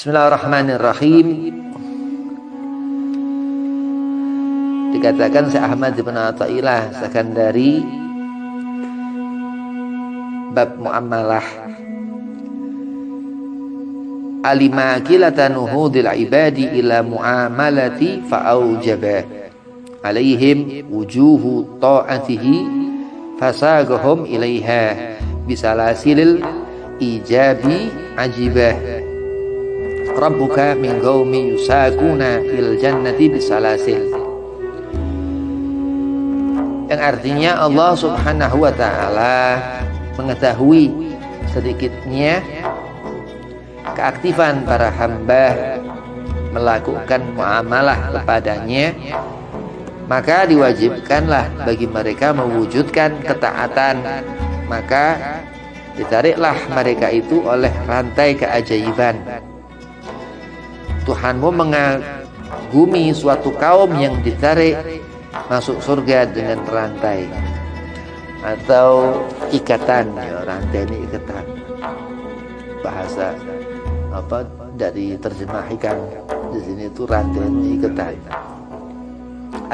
Bismillahirrahmanirrahim. Dikatakan Syekh Ahmad bin Athaillah Sakandari bab muamalah, alima akilatan nuhudil ibadi ila muamalati fa'aujaba alaihim wujuhu ta'atihi fasagahum ilaiha bisalasilil ijabi ajibah rabbuka min qaumi yusakuna fil jannati bisalasil, yang artinya Allah subhanahu wa ta'ala mengetahui sedikitnya keaktifan para hamba melakukan muamalah kepadanya, maka diwajibkanlah bagi mereka mewujudkan ketaatan, maka ditariklah mereka itu oleh rantai keajaiban. Tuhanmu mengagumi suatu kaum yang ditarik masuk surga dengan rantai atau ikatan, ya, rantai ini ikatan, bahasa apa dari terjemahikan di sini itu rantai ini ikatan.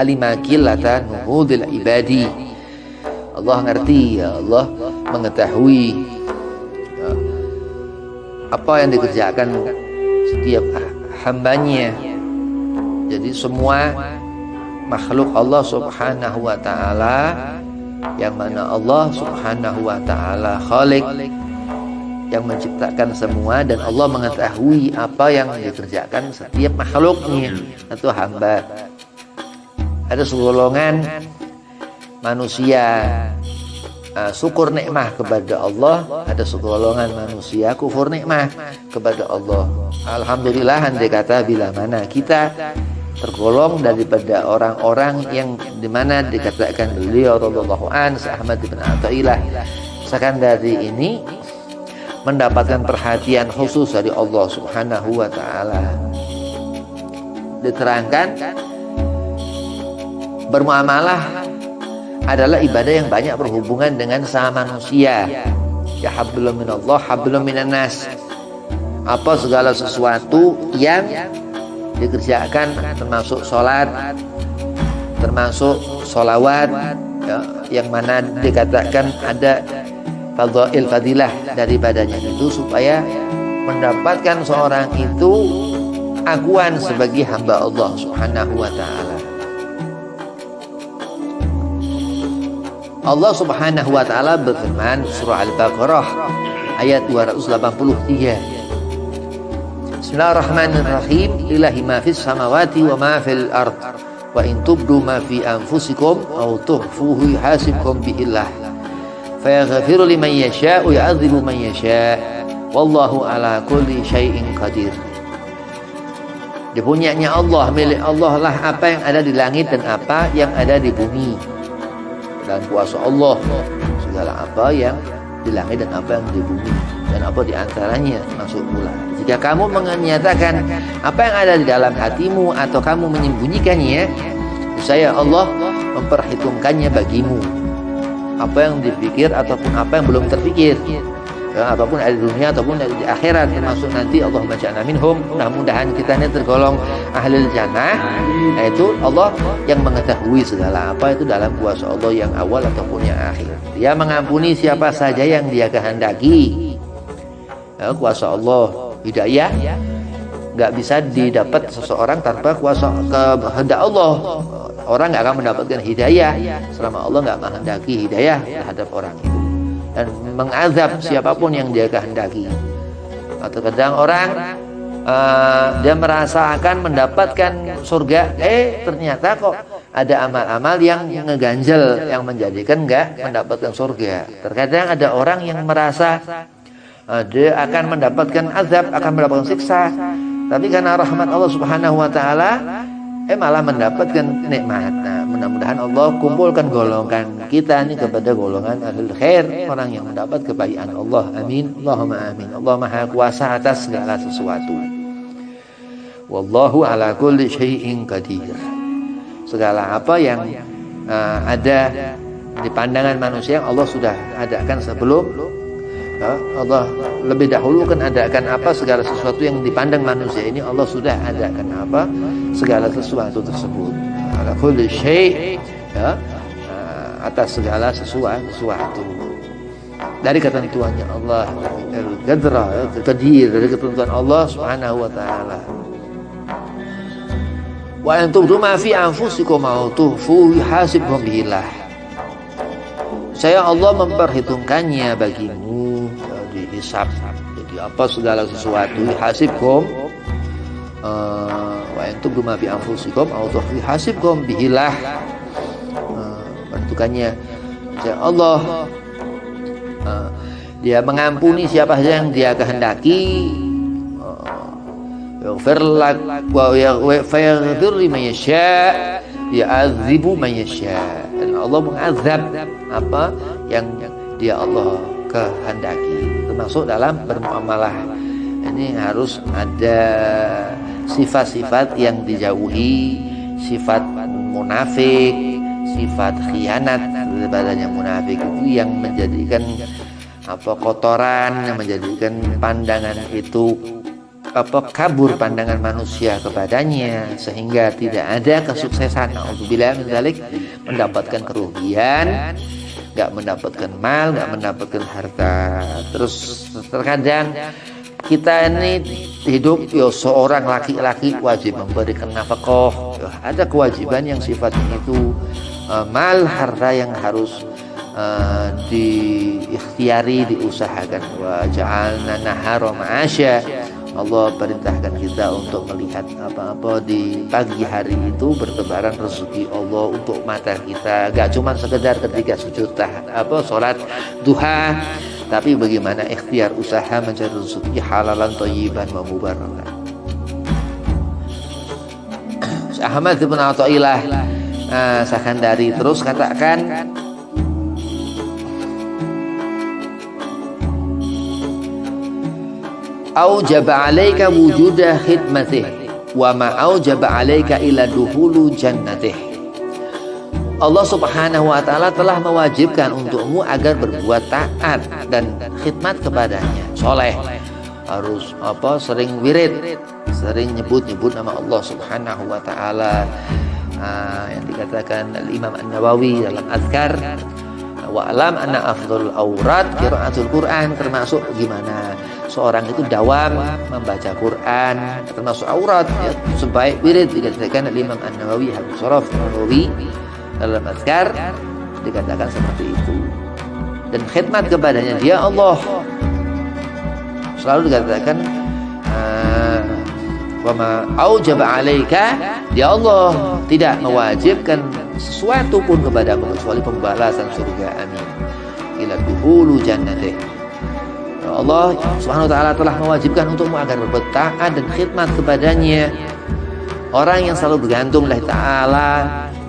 Alimakilatan nuhudil ibadi, Allah ngerti, ya Allah mengetahui ya, apa yang dikerjakan setiap hambanya. Jadi semua makhluk Allah subhanahu wa ta'ala, yang mana Allah subhanahu wa ta'ala khalik, yang menciptakan semua, dan Allah mengetahui apa yang dikerjakan setiap makhluknya atau hamba. Ada segolongan manusia syukur nikmah kepada Allah, ada segolongan manusia kufur nikmah kepada Allah. Alhamdulillah, andai kata bila mana kita tergolong daripada orang-orang yang dimana dikatakan beliau radhiyallahu anhu Ahmad bin Athaillah Sakandari ini mendapatkan perhatian khusus dari Allah subhanahu wa ta'ala. Diterangkan bermuamalah adalah ibadah yang banyak berhubungan dengan sama manusia. Ya hablum minallah hablum minan nas. Apa segala sesuatu yang dikerjakan, termasuk sholat, termasuk sholawat, ya, yang mana dikatakan ada fadhail fadilah daripadanya itu, supaya mendapatkan seorang itu akuan sebagai hamba Allah subhanahu wa ta'ala. Allah subhanahu wa ta'ala berfirman surah Al-Baqarah ayat 283. Bismillahirrahmanirrahim. Lillahi ma fis samawati wa ma fil ard wa in tubdu ma fi anfusikum aw tukhfuhu yuhasibkum bihillah fayaghfiru liman yasha'u yu'adzibu man yasha' wallahu ala kulli syai'in qadir. Dipunyanya Allah, milik Allah lah apa yang ada di langit dan apa yang ada di bumi, dan kuasa Allah segala apa yang di langit dan apa yang di bumi, dan apa di antaranya masuk pula. Jika kamu menyatakan apa yang ada di dalam hatimu atau kamu menyembunyikannya, saya Allah memperhitungkannya bagimu, apa yang dipikir ataupun apa yang belum terpikir, ya, apapun ada di dunia ataupun ada di akhirat, termasuk nanti Allahumma ja'alna minhum, mudah-mudahan kita ini tergolong ahlul jannah. Yaitu Allah yang mengetahui segala apa itu dalam kuasa Allah yang awal ataupun yang akhir. Dia mengampuni siapa saja yang Dia kehendaki, ya, kuasa Allah. Hidayah nggak bisa didapat seseorang tanpa kuasa kehendak Allah. Orang nggak akan mendapatkan hidayah selama Allah nggak menghendaki hidayah terhadap orang itu, dan mengazab siapapun yang Dia kehendaki. Atau kadang orang dia merasa akan mendapatkan surga, ternyata kok ada amal-amal yang ngeganjel yang menjadikan nggak mendapatkan surga. Terkadang ada orang yang merasa dia akan mendapatkan azab, akan mendapatkan siksa, tapi karena rahmat Allah subhanahu wa ta'ala malah mendapatkan nikmat. Nah, mudah-mudahan Allah kumpulkan golongan kita ini kepada golongan ahlul khair, orang yang mendapat kebahagiaan Allah. Amin, Allahumma amin. Allah maha kuasa atas segala sesuatu. Wallahu ala kulli syai'in qadir. Segala apa yang ada di pandangan manusia Allah sudah adakan sebelum Ya, Allah lebih dahulu kan adakan apa segala sesuatu yang dipandang manusia ini, Allah sudah adakan apa segala sesuatu tersebut. Ala kulli syai', ya, atas segala sesuatu dari ketentuannya Allah, al-qadra, qadir, dari ketentuan Allah Subhanahu wa taala. Wa antum ma fi anfusikum au tuhfu yuhasibhum billah. Saya Allah memperhitungkannya bagimu, dihisab. Jadi apa segala sesuatu hasibkum wa antum ma fi anfusikum au tuhfi hasibkum billah. Perhitungkannya saya Allah, dia mengampuni siapa saja yang dia kehendaki, yaghfir lak wa yaghfir liman yasha, ya'adzibu man yasha. Dan Allah mengazab apa yang dia Allah kehendaki, termasuk dalam bermuamalah. Ini harus ada sifat-sifat yang dijauhi, sifat munafik, sifat khianat. Badannya munafik itu yang menjadikan apa kotoran, yang menjadikan pandangan itu apa kabur pandangan manusia kepadanya, sehingga tidak ada kesuksesan. Alhamdulillah min dzalik, mendapatkan kerugian, nggak mendapatkan mal, nggak mendapatkan harta. Terus terkadang kita ini hidup, ya seorang laki-laki wajib memberikan nafkah, ya, ada kewajiban yang sifatnya itu mal, harta yang harus diikhtiari, diusahakan. Wa ja'alna nahara ma'asya. Allah perintahkan kita untuk melihat apa-apa di pagi hari itu bertebaran rezeki Allah untuk mata kita. Gak cuma sekedar ketika sujud sholat duha, tapi bagaimana ikhtiar usaha mencari rezeki halalan thayyiban wa mubarakan. Ahmad bin Athaillah Sakandari terus katakan, aujaba 'alaika wujuda khidmatih wa ma aujaba 'alaika ila duhulu jannatih. Allah Subhanahu wa taala telah mewajibkan untukmu agar berbuat taat dan khidmat kepadanya. Soleh, harus sering wirid, sering nyebut nama Allah Subhanahu wa taala. Yang dikatakan Al-Imam An-Nawawi dalam Azkar, wa alam anna afdhalul aurat qiraatul Quran, termasuk gimana seorang itu dawam membaca Quran, termasuk aurat, ya, sebaik wirid. Dikatakan Imam An-Nawawi Habib Sharaf An-Nawawi dalam Azkar dikatakan seperti itu. Dan khidmat kepadanya dia Allah, selalu dikatakan wa ma aujaba 'alaika, dia Allah tidak mewajibkan sesuatu pun kepadamu kecuali pembalasan surga. Amin. Ila duhulu jannatih. Allah Subhanahu wa taala telah mewajibkan untukmu agar berbuat taat dan khidmat kepadanya. Orang yang selalu bergantung Allah taala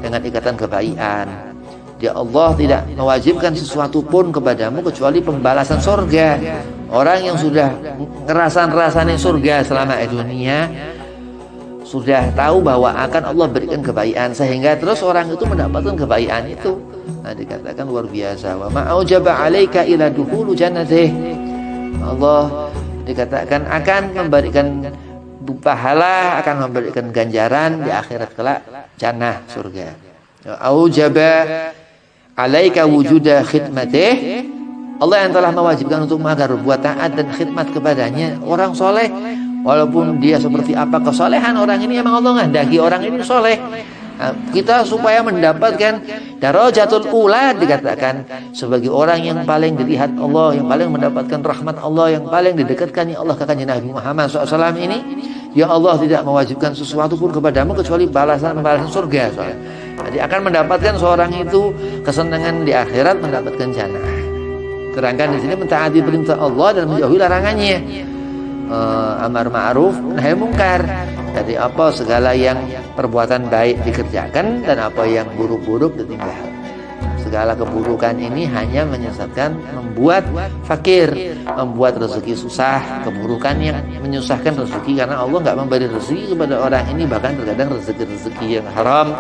dengan ikatan kebaikan, dia Allah tidak mewajibkan sesuatu pun kepadamu kecuali pembalasan surga. Orang yang sudah ngerasain surga selama di dunia, sudah tahu bahwa akan Allah berikan kebaikan, sehingga terus orang itu mendapatkan kebaikan itu. Nah, dikatakan luar biasa. Wa ma aujaba 'alaika ila dukhulu jannatih. Allah dikatakan akan memberikan pahala, akan memberikan ganjaran di akhirat kelak, jannah, surga. Aujaba 'alaika wujuda khidmatih. Allah yang telah mewajibkan untuk agar berbuat taat dan khidmat kepadanya. Orang soleh, walaupun dia seperti apa kesolehan orang ini, emang Allah ngandaki orang ini soleh. Kita supaya mendapatkan darajatul ula, dikatakan sebagai orang yang paling dilihat Allah, yang paling mendapatkan rahmat Allah, yang paling didekatkan Allah ke kanjeng Nabi Muhammad SAW ini. Ya Allah tidak mewajibkan sesuatu pun kepadamu kecuali balasan surga. Jadi akan mendapatkan seorang itu kesenangan di akhirat, mendapatkan jannah. Terangkan di sini mentaati perintah Allah dan menjauhi larangannya. Amar ma'ruf nahi mungkar. Jadi apa segala yang perbuatan baik dikerjakan dan apa yang buruk-buruk ditinggal. Segala keburukan ini hanya menyesatkan, membuat fakir, membuat rezeki susah. Keburukan yang menyusahkan rezeki, karena Allah nggak memberi rezeki kepada orang ini. Bahkan terkadang rezeki yang haram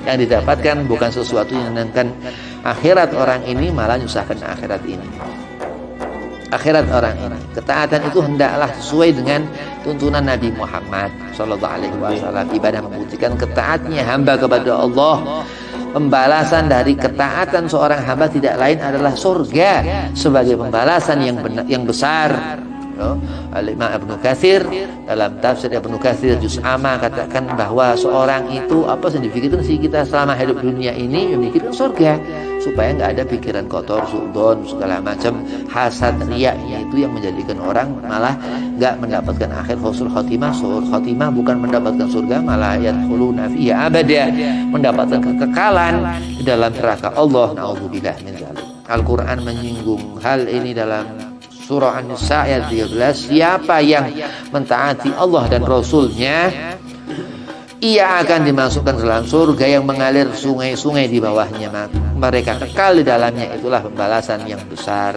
yang didapatkan bukan sesuatu yang menyenangkan akhirat orang ini, malah menyusahkan akhirat ini. akhirat orang ini. Ketaatan itu hendaklah sesuai dengan tuntunan Nabi Muhammad sallallahu alaihi wasallam. Ibadah membuktikan ketaatnya hamba kepada Allah. Pembalasan dari ketaatan seorang hamba tidak lain adalah surga sebagai pembalasan yang besar. Al-Imam Ibnu Katsir dalam tafsir Ibnu Katsir juz amma katakan bahwa seorang itu apa yang dipikirkan sih kita selama hidup dunia ini memikirkan surga, supaya nggak ada pikiran kotor, suudzon, segala macam hasad, riya, itu yang menjadikan orang malah nggak mendapatkan akhir husnul khotimah. Su'ul khotimah bukan mendapatkan surga, malah yadkhuluna fiha abada, mendapatkan kekekalan di dalam neraka Allah. Nauzubillah min dzalik. Al-Qur'an menyinggung hal ini dalam Surah An-Nisa ayat 13, siapa yang mentaati Allah dan Rasulnya, ia akan dimasukkan ke dalam surga yang mengalir sungai-sungai di bawahnya. Mereka kekal di dalamnya, itulah pembalasan yang besar.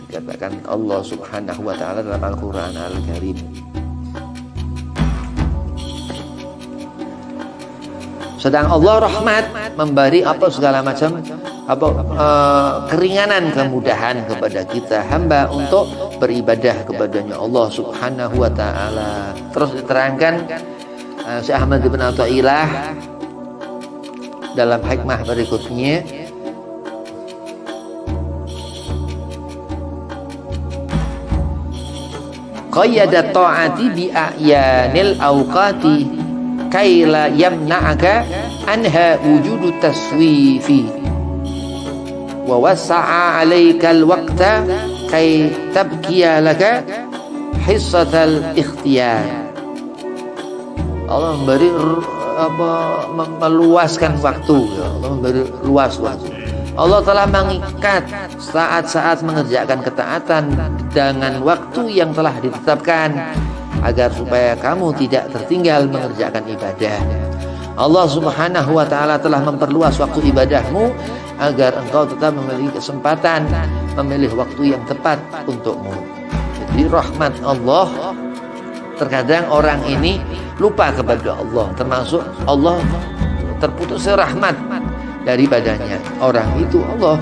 Dikatakan Allah Subhanahu wa ta'ala dalam Al-Quran Al-Karim. Sedang Allah rahmat, memberi apa segala macam keringanan, kemudahan kepada kita hamba untuk beribadah kepadanya Allah Subhanahu wa ta'ala. Terus diterangkan Syekh Ahmad bin Athaillah dalam hikmah berikutnya, qayyada ta'ati bi a'yanil awqati kaila yamna'aka anha wujudu taswifi wa wasa'a 'alaikal waqta kay tabkiya laka hissatal ikhtiyar. Allah memberi meluaskan waktu, Allah memberi luas waktu. Allah telah mengikat saat-saat mengerjakan ketaatan dengan waktu yang telah ditetapkan agar supaya kamu tidak tertinggal mengerjakan ibadah. Allah Subhanahu wa ta'ala telah memperluas waktu ibadahmu agar engkau tetap memiliki kesempatan memilih waktu yang tepat untukmu. Jadi rahmat Allah, terkadang orang ini lupa kepada Allah, termasuk Allah terputus rahmat daripadanya. Orang itu Allah,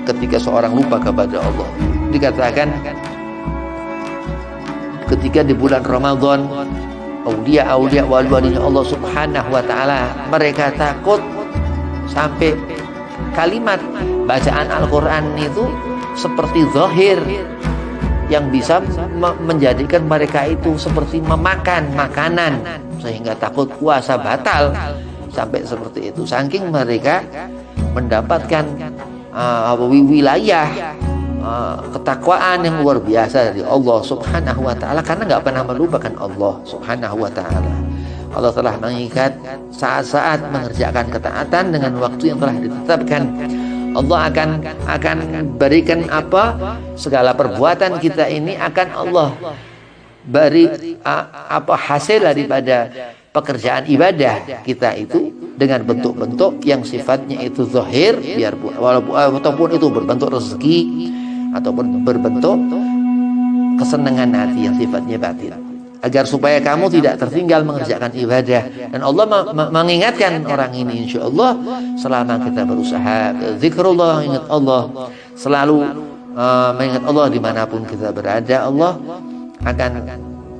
ketika seorang lupa kepada Allah, dikatakan ketika di bulan Ramadan, aulia-aulia wali-walinya Allah Subhanahu wa ta'ala, mereka takut sampai kalimat bacaan Al-Quran itu seperti zahir yang bisa menjadikan mereka itu seperti memakan makanan, sehingga takut puasa batal. Sampai seperti itu, saking mereka mendapatkan wilayah ketakwaan yang luar biasa dari Allah Subhanahu wa ta'ala, karena nggak pernah melupakan Allah Subhanahu wa ta'ala. Allah telah mengikat saat-saat mengerjakan ketaatan dengan waktu yang telah ditetapkan. Allah akan berikan segala perbuatan kita ini akan Allah beri hasil daripada pekerjaan ibadah kita itu dengan bentuk-bentuk yang sifatnya itu zahir, walaupun itu berbentuk rezeki ataupun berbentuk kesenangan hati yang sifatnya batin, agar supaya kamu tidak tertinggal mengerjakan ibadah. Dan Allah mengingatkan orang ini, insyaallah selama kita berusaha zikrullah, ingat Allah, selalu mengingat Allah dimanapun kita berada, Allah akan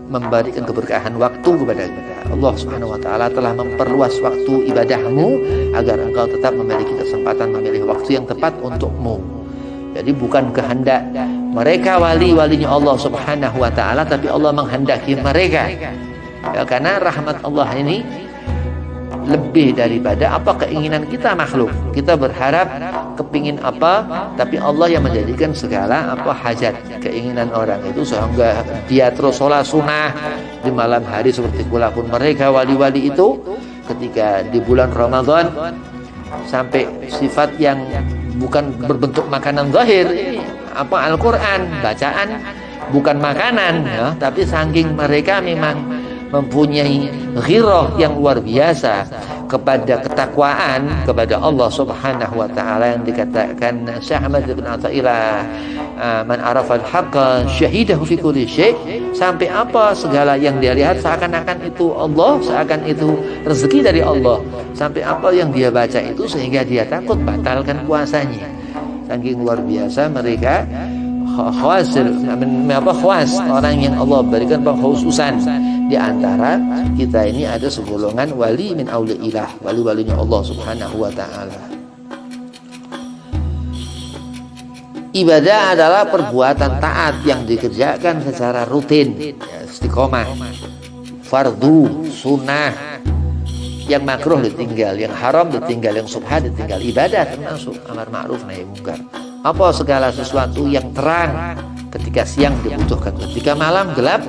memberikan keberkahan waktu kepada kita. Allah Subhanahu wa ta'ala telah memperluas waktu ibadahmu agar engkau tetap memiliki kesempatan memilih waktu yang tepat untukmu. Jadi bukan kehendak mereka wali-walinya Allah Subhanahu wa ta'ala, tapi Allah menghendaki mereka. Ya, karena rahmat Allah ini lebih daripada keinginan kita makhluk. Kita berharap kepingin tapi Allah yang menjadikan segala hajat keinginan orang itu, sehingga dia terus sholat sunnah di malam hari seperti pula pun mereka wali-wali itu ketika di bulan Ramadan sampai sifat yang bukan berbentuk makanan zahir. Al-Quran bacaan bukan makanan, ya, tapi saking mereka memang mempunyai ghirah yang luar biasa kepada ketakwaan kepada Allah Subhanahu wa ta'ala, yang dikatakan Syekh Ahmad bin Athaillah, man arafal haqqa syahidahu fi kulli syai', sampai segala yang dia lihat seakan-akan itu Allah, seakan itu rezeki dari Allah, sampai yang dia baca itu sehingga dia takut batalkan puasanya. Saking luar biasa mereka khawas, orang yang Allah berikan pengkhususan. Di antara kita ini ada segolongan wali min auliillah, wali-walinya Allah Subhanahu wa taala. Ibadah adalah perbuatan taat yang dikerjakan secara rutin, ya, istiqomah, fardu, sunnah, yang makruh ditinggal, yang haram ditinggal, yang subhat ditinggal. Ibadah termasuk amar ma'ruf nahi munkar. Apa segala sesuatu yang terang ketika siang dibutuhkan, ketika malam gelap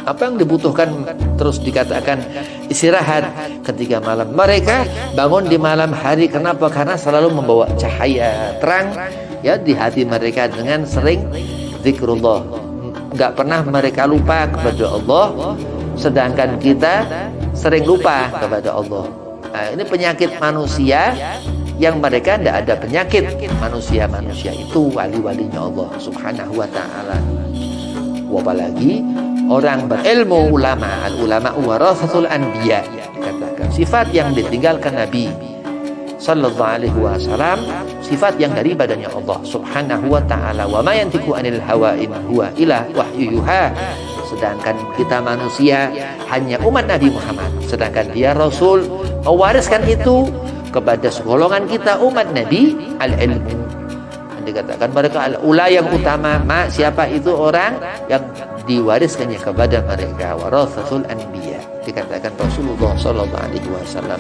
apa yang dibutuhkan terus dikatakan istirahat ketika malam. Mereka bangun di malam hari, kenapa? Karena selalu membawa cahaya terang ya di hati mereka dengan sering zikrullah. Enggak pernah mereka lupa kepada Allah, sedangkan kita sering lupa kepada Allah. Nah, ini penyakit manusia yang mereka tidak ada penyakit. Manusia itu wali-walinya Allah Subhanahu wa taala. Apalagi orang berilmu, ulama, al-ulama warathatul anbiya, dikatakan sifat yang ditinggalkan Nabi sallallahu alaihi wasallam, sifat yang dari badannya Allah Subhanahu wa taala. Wa ma yantiqu anil hawa in huwa illa wahyu yuha. Sedangkan kita manusia hanya umat Nabi Muhammad, sedangkan dia Rasul, mewariskan itu kepada segolongan kita umat Nabi al-ilmu. Dikatakan mereka al-ula yang utama. Siapa itu orang yang diwariskannya kepada mereka? Warathatul anbiya, dikatakan Rasulullah sallallahu alaihi wasallam.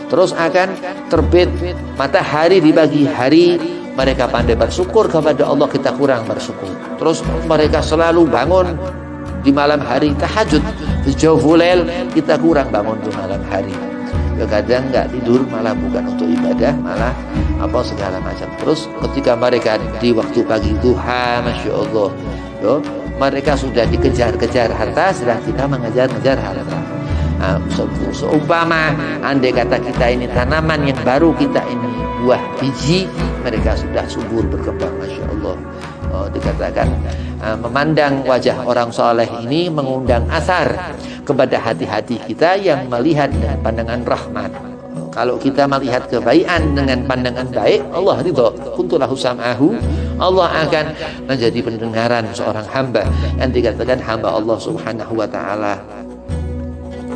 Terus akan terbit matahari di pagi hari, mereka pandai bersyukur kepada Allah, kita kurang bersyukur. Terus mereka selalu bangun di malam hari, tahajud jauh lail, kita kurang bangun di malam hari. Ya kadang nggak tidur, malah bukan untuk ibadah, malah apa segala macam. Terus ketika mereka di waktu pagi duha, masya Allah, yo, mereka sudah dikejar-kejar harta, sedang kita mengejar-ngejar harta. Nah, seumpama andai kata kita ini tanaman yang baru, kita ini buah biji, mereka sudah subur berkembang, masya Allah. Dikatakan memandang wajah orang soleh ini mengundang asar kepada hati-hati kita yang melihat dengan pandangan rahmat. Kalau kita melihat kebaikan dengan pandangan baik, Allah ridho. Kuntulahu sam'ahu, Allah akan menjadi pendengaran seorang hamba. Yang dikatakan hamba Allah Subhanahu wa taala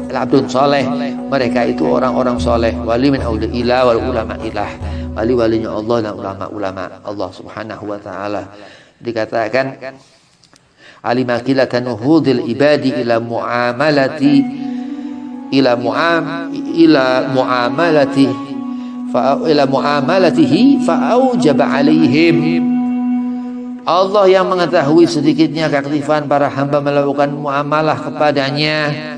al-abdun soleh, mereka itu orang-orang soleh, wali min auliillah wal ulama ilah, wali-walinya Allah dan ulama-ulama Allah Subhanahu wa taala. Dikatakan alimakilatan nuhudil ibadi ila muamalati muamalatihi fa'aujaba alaihim. Allah yang mengetahui sedikitnya keaktifan para hamba melakukan muamalah kepadanya,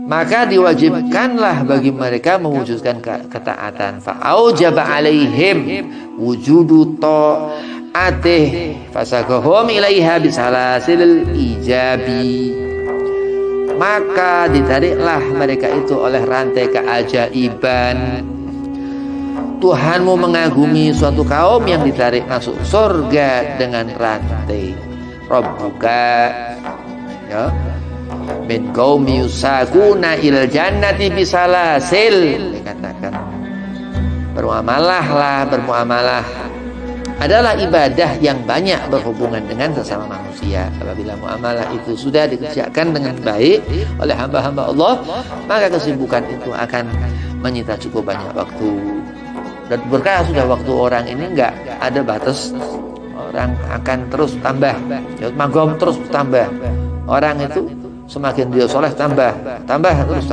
maka diwajibkanlah bagi mereka mewujudkan ketaatan. Fa'aujaba alaihim wujudu ta'atih fasakahum ilaiha bisalasil ijabi. Maka ditariklah mereka itu oleh rantai keajaiban. Tuhanmu mengagumi suatu kaum yang ditarik masuk surga dengan rantai. Rabbuka ya min qaumi yusakuna ilal jannati bisalasil, dikatakan bermuamalah adalah ibadah yang banyak berhubungan dengan sesama manusia. Apabila muamalah itu sudah dikerjakan dengan baik oleh hamba-hamba Allah, maka kesibukan itu akan menyita cukup banyak waktu. Dan berkah sudah waktu orang ini enggak ada batas, orang akan terus tambah, magom terus tambah. Orang itu semakin dia soleh tambah terus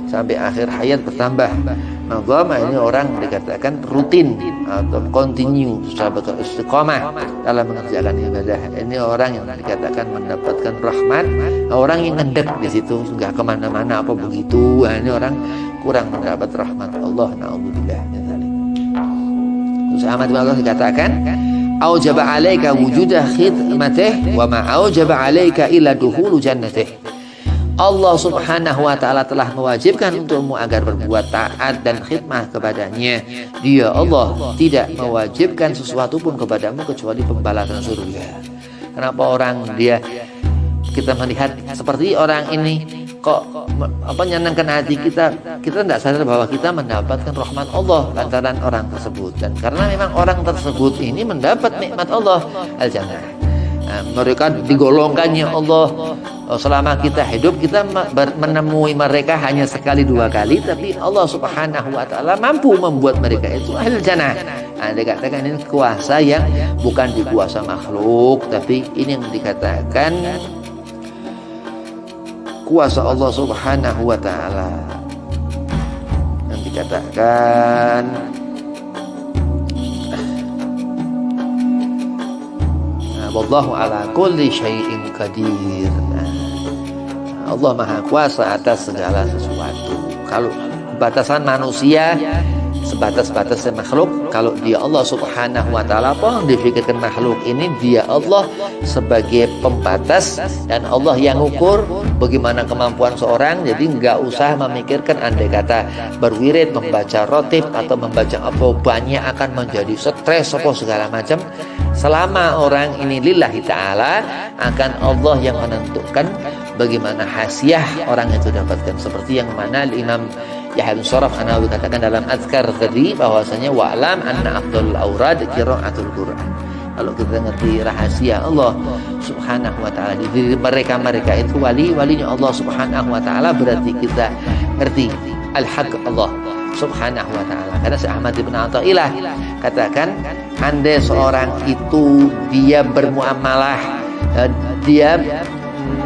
sampai akhir hayat bertambah. Magom ini orang dikatakan rutin atau continue, istiqomah dalam mengerjakan ibadah. Ini orang yang dikatakan mendapatkan rahmat, orang yang ngendek di situ nggak kemana-mana apa begitu. Ini orang kurang mendapat rahmat Allah. Na'udzubillah. Terus Ahmad bin Allah dikatakan aujaba alaika wujudah khidmatih wa ma aujaba alaika illa dukhulu jannatih. Allah Subhanahu wa taala telah mewajibkan untukmu agar berbuat taat dan khidmah kepadanya. Dia Allah tidak mewajibkan sesuatu pun kepadamu kecuali pembalasan surga. Kenapa orang kita melihat seperti orang ini kok nyenangkan hati kita tidak sadar bahwa kita mendapatkan rahmat Allah lantaran orang tersebut. Dan karena memang orang tersebut ini mendapat nikmat Allah al-jannah. Mereka digolongkannya Allah selama kita hidup, kita menemui mereka hanya sekali dua kali, tapi Allah Subhanahu wa taala mampu membuat mereka itu ahli jannah. Dikatakan ini kuasa yang bukan dikuasa makhluk, tapi ini yang dikatakan kuasa Allah Subhanahu wa taala. Yang dikatakan wallahu ala kulli syai'in qadir. Allah Maha Kuasa atas segala sesuatu. Kalau batasan manusia sebatas-batasnya makhluk, kalau dia Allah Subhanahu wa taala apa yang difikirkan makhluk ini, dia Allah sebagai pembatas dan Allah yang ukur bagaimana kemampuan seorang. Jadi nggak usah memikirkan andai kata berwirid, membaca rotib atau membaca apa banyak akan menjadi stres apa segala macam. Selama orang ini lillahi ta'ala, akan Allah yang menentukan bagaimana hasiah orang itu dapatkan. Seperti yang mana Imam Yahya bin Sharaf An-Nawawi katakan dalam azkar tadi, bahwasanya wa'lam anna afdalul aurad qiraatul Qur'an. Kalau kita ngerti rahasia Allah Subhanahu wa taala di diri mereka itu walinya Allah Subhanahu wa taala, berarti kita ngerti al-haq Allah Subhanahu wa taala. Karena Syekh Ahmad bin Athaillah katakan, andai seorang itu dia bermuamalah, dia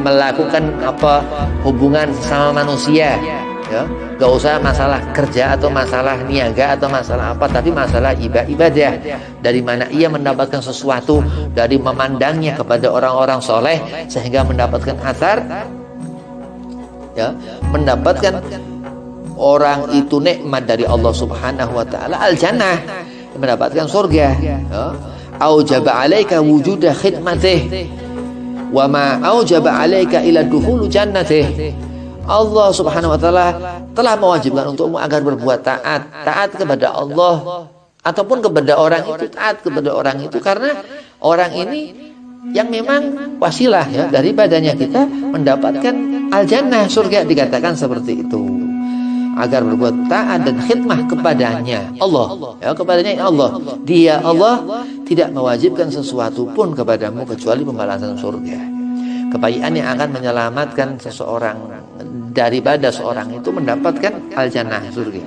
melakukan hubungan sama manusia, ya, gak usah masalah kerja atau masalah niaga atau masalah apa, tapi masalah ibadah. Dari mana ia mendapatkan sesuatu, dari memandangnya kepada orang-orang soleh sehingga mendapatkan athar, ya, mendapatkan orang itu nikmat dari Allah Subhanahu wa taala al-jannah, mendapatkan surga. Aujaba 'alaika wujuda khidmatih wa ma aujaba 'alaika ila dukhul jannatih. Allah Subhanahu wa taala telah mewajibkan untukmu agar berbuat taat kepada Allah ataupun kepada orang itu, taat kepada orang itu, karena orang ini yang memang wasilah, ya, daripadanya kita mendapatkan al-jannah, surga, dikatakan seperti itu. Agar berbuat taat dan khidmah kepadanya Allah, ya, kepadanya Allah. Dia Allah tidak mewajibkan sesuatu pun kepadamu kecuali pembalasan surga. Kebaikan yang akan menyelamatkan seseorang daripada seorang itu mendapatkan al-jannah, surga.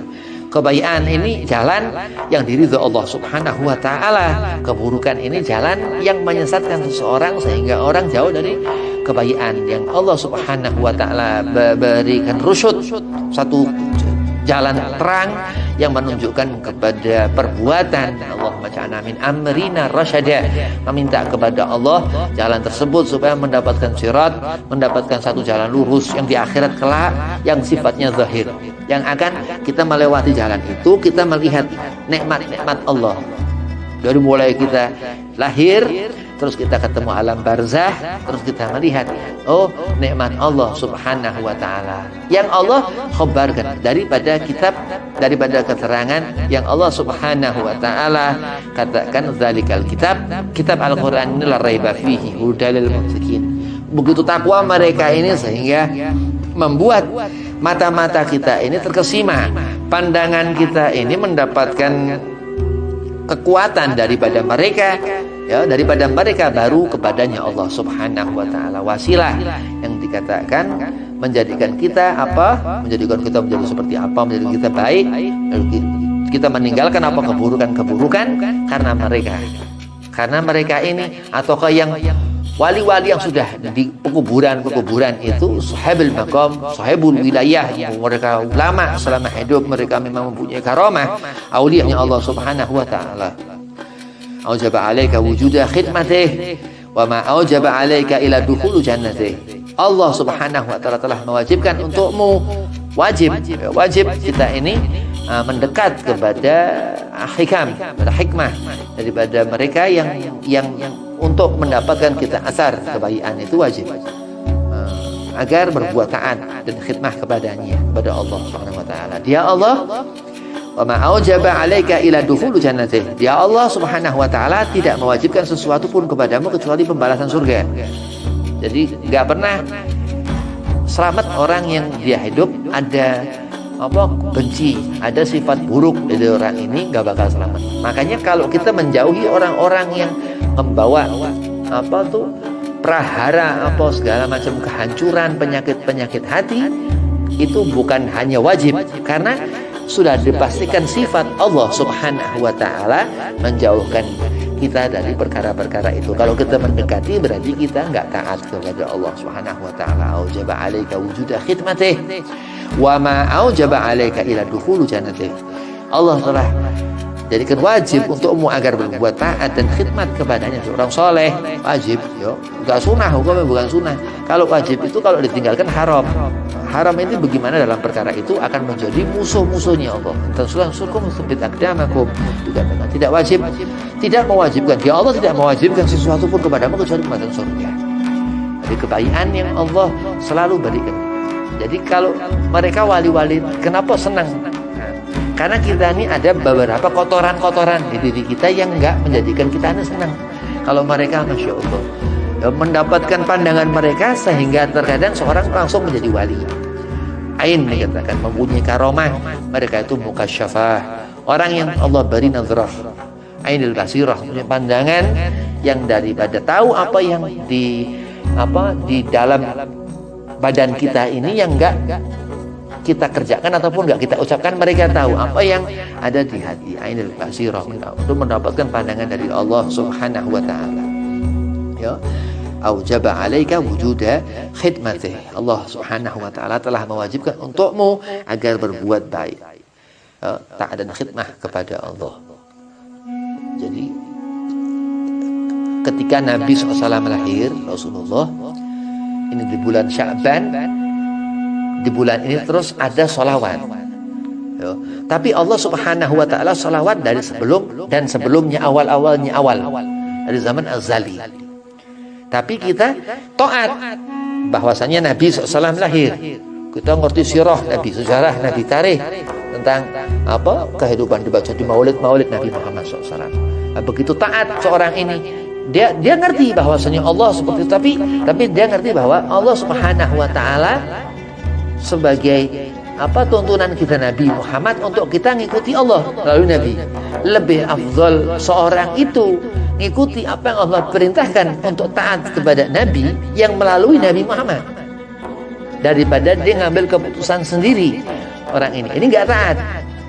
Kebaikan ini jalan yang diridhoi Allah Subhanahu wa taala. Keburukan ini jalan yang menyesatkan seseorang sehingga orang jauh dari kebaikan yang Allah Subhanahu wa taala berikan rusyud, satu jalan terang yang menunjukkan kepada perbuatan. Allahumma ja'alna min amrina rasyada, meminta kepada Allah jalan tersebut supaya mendapatkan sirat, mendapatkan satu jalan lurus yang di akhirat kelak yang sifatnya zahir, yang akan kita melewati jalan itu kita melihat nikmat-nikmat Allah dari mulai kita lahir, terus kita ketemu alam barzah, terus kita melihat nikmat Allah Subhanahu wa taala yang Allah khabarkan daripada kitab, daripada keterangan yang Allah Subhanahu wa taala katakan, zalikal kitab Al-Qur'an la raiba fihi hudalil muttaqin. Begitu takwa mereka ini sehingga membuat mata-mata kita ini terkesima, pandangan kita ini mendapatkan kekuatan daripada mereka, ya, daripada mereka baru kepadanya Allah Subhanahu wa taala wasilah yang dikatakan menjadikan kita menjadikan kita menjadi seperti apa, menjadikan kita baik, kita meninggalkan keburukan karena mereka ini, ataukah yang wali-wali yang sudah di pekuburan itu sahibul maqam, sahibul wilayah, mereka ulama selama hidup mereka memang mempunyai karamah, aulianya Allah Subhanahu wa taala. Aujaba 'alaika wujuda khidmatih wa ma aujaba 'alaika ila dukhul jannatih. Allah Subhanahu wa taala telah mewajibkan untukmu, wajib kita ini mendekat kepada hikmah daripada mereka yang untuk mendapatkan kita asar kebaikan itu wajib agar berbuat taat dan khidmah kepadanya, kepada Allah Subhanahu wa taala. Dia Allah wa ma aujaba 'alaika ila dukhul jannatih. Dia Allah Subhanahu wa taala tidak mewajibkan sesuatu pun kepadamu kecuali pembalasan surga. Jadi enggak pernah selamat orang yang dia hidup ada benci, ada sifat buruk dari orang ini, nggak bakal selamat. Makanya kalau kita menjauhi orang-orang yang membawa prahara segala macam kehancuran, penyakit hati, itu bukan hanya wajib, karena sudah dipastikan sifat Allah Subhanahu wa taala menjauhkan kita dari perkara-perkara itu. Kalau kita mendekati berarti kita nggak taat kepada Allah Subhanahu wa taala. Aujaba 'alaika wujuda khidmatih wa ma aujaba 'alaika ila dukhulu jannatih. Allah telah jadikan wajib untukmu agar berbuat taat dan khidmat kepadanya. Seorang soleh wajib, nggak sunnah, hukumnya bukan sunnah. Kalau wajib itu kalau ditinggalkan haram. Haram ini bagaimana dalam perkara itu akan menjadi musuh-musuhnya Allah. Tansukum sabit aqdamakum, dikatakan tidak wajib, tidak mewajibkan. Ya Allah tidak mewajibkan sesuatu pun kepadamu kecuali masuk surga. Jadi kebaikan yang Allah selalu berikan. Jadi kalau mereka wali-wali kenapa senang? Karena kita ini ada beberapa kotoran-kotoran di diri kita yang enggak menjadikan kita ini senang. Kalau mereka Masya Allah mendapatkan pandangan mereka sehingga terkadang seorang langsung menjadi wali. Ain dikatakan mempunyai karomah, mereka itu mukasyafah, orang yang Allah beri nazrah, ainil basirah, punya pandangan yang daripada tahu apa yang di dalam badan kita ini yang enggak kita kerjakan ataupun enggak kita ucapkan, mereka tahu apa yang ada di hati. Ainil basirah, untuk mendapatkan pandangan dari Allah Subhanahu wa taala. Ya. Aujaba 'alaika wujuda khidmatih. Allah Subhanahu wa taala telah mewajibkan untukmu agar berbuat baik. Taat dan khidmah kepada Allah. Jadi ketika Nabi SAW lahir, Rasulullah ini di bulan Sya'ban, di bulan ini terus ada sholawat. Tapi Allah Subhanahu wa taala sholawat dari sebelum dan sebelumnya, awal dari zaman azali. Tapi kita taat bahwasanya Nabi SAW lahir. Kita ngerti sirah Nabi, sejarah Nabi, tarikh tentang kehidupan dibaca di maulid Nabi Muhammad SAW. Begitu taat seorang ini, dia ngerti bahwasanya Allah seperti itu, tapi dia ngerti bahwa Allah Subhanahu wa taala sebagai tuntunan kita Nabi Muhammad untuk kita ngikuti Allah lalu Nabi. Lebih afdal seorang itu ngikuti apa yang Allah perintahkan untuk taat kepada Nabi yang melalui Nabi Muhammad daripada dia ngambil keputusan sendiri. Orang ini nggak taat.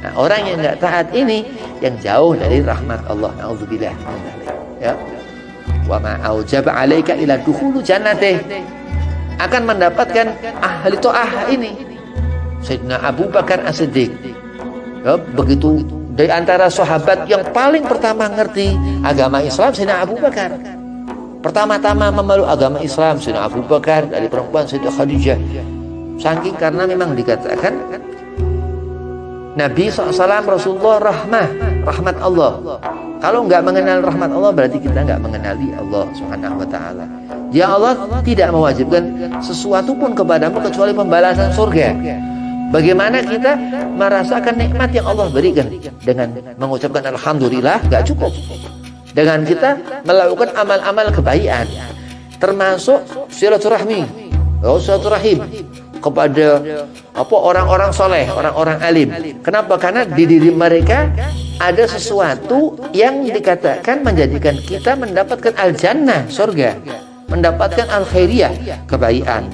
Nah, orang yang nggak taat ini yang jauh dari rahmat Allah. Nauzubillah. Ya. Wa ma aujaba 'alaika ila dukhulu jannatih, akan mendapatkan ahli ta'ah ini. Sayyidina Abu Bakar As-Siddiq, begitu dari antara sahabat yang paling pertama ngerti agama Islam, Sayyidina Abu Bakar. Pertama-tama memeluk agama Islam Sayyidina Abu Bakar, dari perempuan Sayyidah Khadijah. Saking karena memang dikatakan Nabi SAW Rasulullah rahmat Allah. Kalau nggak mengenal rahmat Allah berarti kita nggak mengenali Allah Subhanahu wa taala. Ya Allah tidak mewajibkan sesuatu pun kepadamu kecuali pembalasan surga. Bagaimana kita merasakan nikmat yang Allah berikan dengan mengucapkan alhamdulillah nggak cukup. Dengan kita melakukan amal-amal kebaikan, termasuk silaturahmi, silaturahim kepada orang-orang soleh, orang-orang alim. Kenapa? Karena di diri mereka ada sesuatu yang dikatakan menjadikan kita mendapatkan al-jannah, surga, mendapatkan al-khairiyah, kebaikan.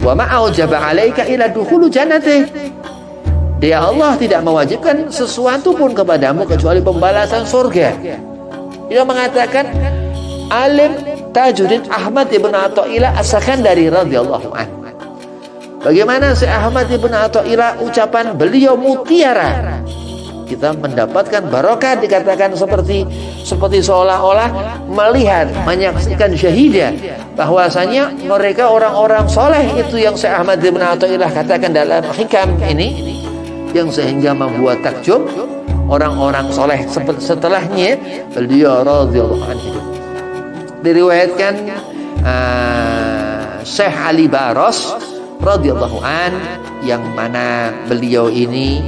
Wa ma aujaba 'alaika ila dukhulu jannatih. Dia Allah tidak mewajibkan sesuatu pun kepadamu kecuali pembalasan surga. Dia mengatakan alim Tajuddin Ahmad ibn Athaillah As-Sakandari radhiyallahu anhu. Bagaimana Syekh Ahmad ibn Athaillah ucapan beliau mutiara. Kita mendapatkan barokah, dikatakan seperti seolah-olah melihat, menyaksikan syahidah bahwasanya mereka orang-orang soleh itu yang Syekh Ahmad ibn Athaillah katakan dalam hikam ini, yang sehingga membuat takjub orang-orang soleh setelahnya beliau radhiyallahu anhu. Diriwayatkan Syekh Ali Baros radhiyallahu an, yang mana beliau ini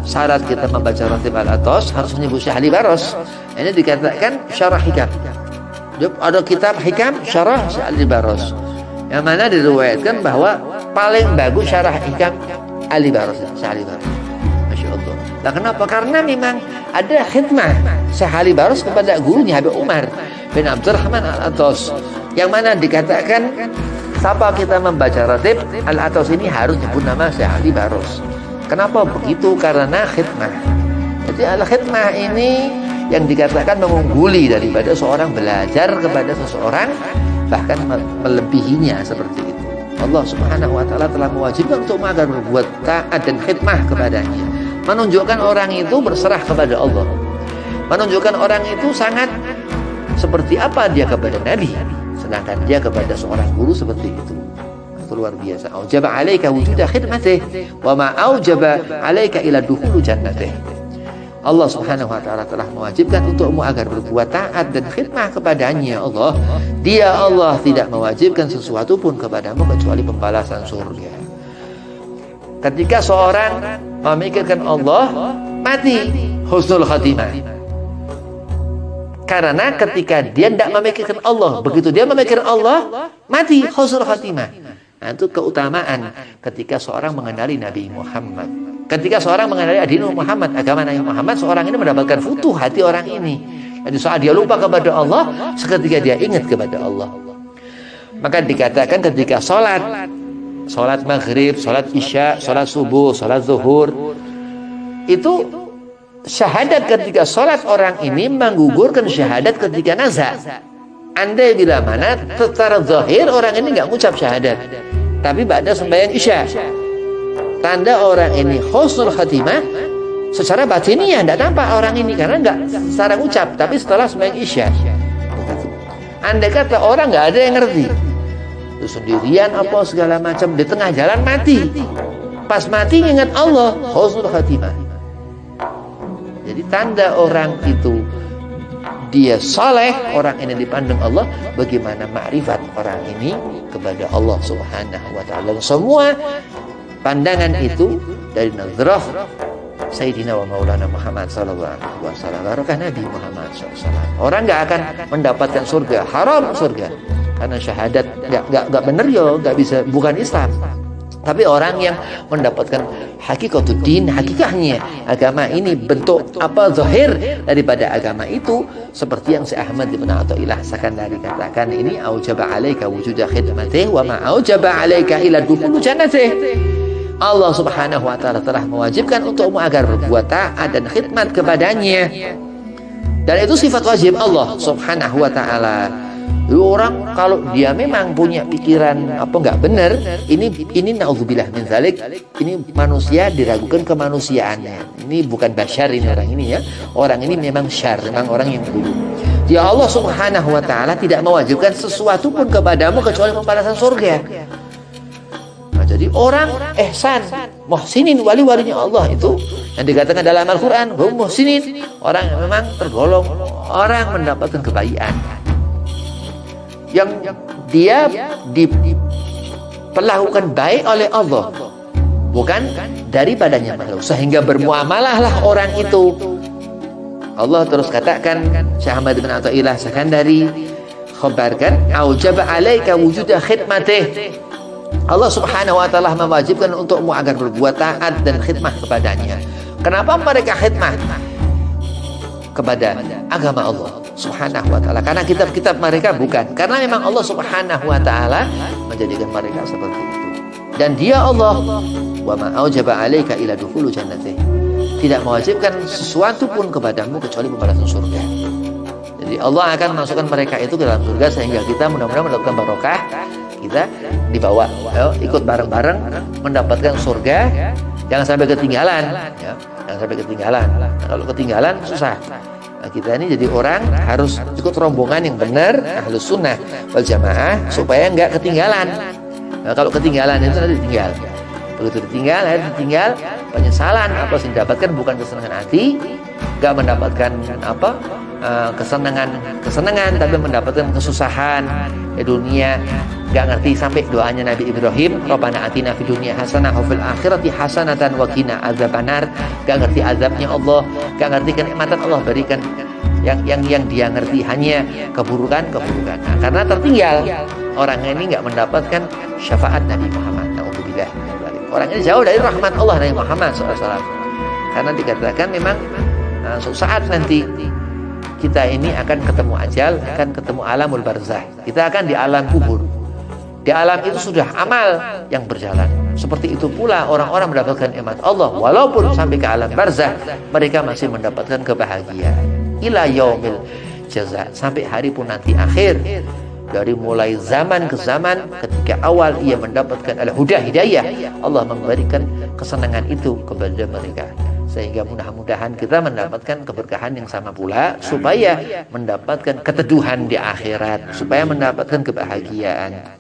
syarat kita membaca Ratib Al-Atos harus menyebut Syekh Ali Baros. Ini dikatakan syarah hikam. Ada kitab hikam syarah Syekh Ali Baros. Yang mana diriwayatkan bahwa paling bagus syarah hikam Ali Baros, Syekh Ali Baros. Masya Allah. Nah, kenapa? Karena memang ada khidmah Syekh Ali Baros kepada gurunya Habib Umar bin Abdurrahman Al-Atos, yang mana dikatakan siapa kita membaca ratib Al-Atos ini harus nyebut nama Syekh Ali Baros. Kenapa begitu? Karena khidmah. Jadi al-khidmah ini yang dikatakan mengungguli daripada seorang belajar kepada seseorang, bahkan melebihinya seperti itu. Allah Subhanahu wa taala telah mewajibkan untuk agar berbuat taat dan khidmah kepadanya. Menunjukkan orang itu berserah kepada Allah. Menunjukkan orang itu sangat seperti apa dia kepada Nabi, sedangkan dia kepada seorang guru seperti itu. Itu luar biasa. Aujaba 'alaika wujuda khidmatih wa ma aujaba 'alaika ila dukhul jannatih. Allah Subhanahu wa taala telah mewajibkan untukmu agar berbuat taat dan khidmah kepadanya. Dia Allah tidak mewajibkan sesuatu pun kepadamu kecuali pembalasan surga. Ketika seorang memikirkan Allah, mati husnul khatimah. Karena ketika dia tidak memikirkan Allah, begitu dia memikirkan Allah, mati husnul khatimah. Nah, itu keutamaan ketika seorang mengenali Nabi Muhammad. Ketika seorang mengenali Adinu Muhammad, agama Nabi Muhammad, seorang ini mendapatkan futuh hati orang ini. Jadi saat dia lupa kepada Allah, seketika dia ingat kepada Allah. Maka dikatakan ketika sholat maghrib, sholat isya, sholat subuh, sholat zuhur, itu syahadat ketika sholat orang ini menggugurkan syahadat ketika nazar. Andai bila mana secara zahir orang ini nggak ngucap syahadat, tapi pada sembahyang isya, tanda orang ini husnul khatimah. Secara batiniah tidak nampak orang ini karena nggak secara ucap, tapi setelah sembahyang isya. Andai kata orang nggak ada yang ngerti, itu sendirian apa segala macam, di tengah jalan mati, pas mati ingat Allah, husnul khatimah. Jadi tanda orang itu dia saleh, orang ini dipandang Allah, bagaimana makrifat orang ini kepada Allah Subhanahu wa taala. Semua pandangan itu dari nazrah Sayyidina wa Maulana Muhammad sallallahu alaihi wasallam, barakah Nabi Muhammad sallallahu alaihi wasallam. Orang enggak akan mendapatkan surga, haram surga. Karena syahadat enggak benar ya, enggak bisa, bukan Islam. Tapi orang yang mendapatkan hakikatuddin, hakikahnya agama ini, bentuk apa zahir daripada agama itu, seperti yang Syekh Ahmad bin Athaillah Sakandari katakan, ini aujaba 'alaika wujuda khidmatih wa ma aujaba 'alaika ila dukhul jannatih. Allah Subhanahu wa taala telah mewajibkan untukmu agar berbuat taat dan khidmat kepadanya. Dan itu sifat wajib Allah Subhanahu wa taala. Orang kalau dia memang punya pikiran apa enggak benar, ini naudzubillah min zalik, ini manusia diragukan kemanusiaannya. Ini bukan basyar ini orang ini ya. Orang ini memang syar, memang orang yang buruk. Ya Allah Subhanahu wa taala tidak mewajibkan sesuatu pun kepadamu kecuali pembalasan surga. Nah, jadi orang ihsan, muhsinin, wali-walinya Allah itu yang dikatakan dalam Al-Qur'an, hum muhsinin, orang yang memang tergolong orang mendapatkan kebaikan. Yang dia diperlakukan baik oleh Allah, bukan daripadanya makhluk, sehingga bermuamalahlah orang itu. Allah terus katakan, Syekh Ahmad bin Athaillah Sakandari khabarkan, aujaba 'alaika wujuda khidmatih. Allah Subhanahu wa taala mewajibkan untukmu agar berbuat taat dan khidmah kepadanya. Kenapa mereka khidmah kepada agama Allah Subhanahu wa taala? Karena kitab-kitab mereka bukan, karena memang Allah Subhanahu wa taala menjadikan mereka seperti itu. Dan dia Allah, wa ma aujaba 'alaika ila dukhul jannatih, tidak mewajibkan sesuatu pun kepadamu kecuali pembalasan surga. Jadi Allah akan masukkan mereka itu ke dalam surga, sehingga kita mudah-mudahan mendapatkan barokah, kita dibawa ikut bareng-bareng mendapatkan surga. Jangan sampai ketinggalan ya. Jangan sampai ketinggalan. Nah, kalau ketinggalan susah. Nah, kita ini jadi orang harus ikut rombongan yang benar, ahlus sunnah wal jamaah, supaya enggak ketinggalan. Nah, kalau ketinggalan itu nanti ditinggal. Begitu ditinggal, penyesalan apa sih didapatkan, bukan kesenangan hati, enggak mendapatkan apa kesenangan, tapi mendapatkan kesusahan di dunia. Gak ngerti sampai doanya Nabi Ibrahim, Rabbana atina fid dunya hasanah wa fil akhirati hasanatan wa qina adzabannar. Gak ngerti azabnya Allah, gak ngerti kenikmatan Allah berikan. Yang dia ngerti hanya keburukan. Nah, karena tertinggal, orang ini nggak mendapatkan syafaat Nabi Muhammad. Na'udzubillah. Orang ini jauh dari rahmat Allah Nabi Muhammad SAW. Karena dikatakan memang suatu saat nanti kita ini akan ketemu ajal, akan ketemu alamul barzah. Kita akan di alam kubur. Di alam itu sudah amal yang berjalan. Seperti itu pula orang-orang mendapatkan nikmat Allah. Walaupun sampai ke alam barzah, mereka masih mendapatkan kebahagiaan. Ila yaumil jaza, sampai hari pun nanti akhir. Dari mulai zaman ke zaman, ketika awal ia mendapatkan al-huda, hidayah, Allah memberikan kesenangan itu kepada mereka. Sehingga mudah-mudahan kita mendapatkan keberkahan yang sama pula, supaya mendapatkan keteduhan di akhirat, supaya mendapatkan kebahagiaan.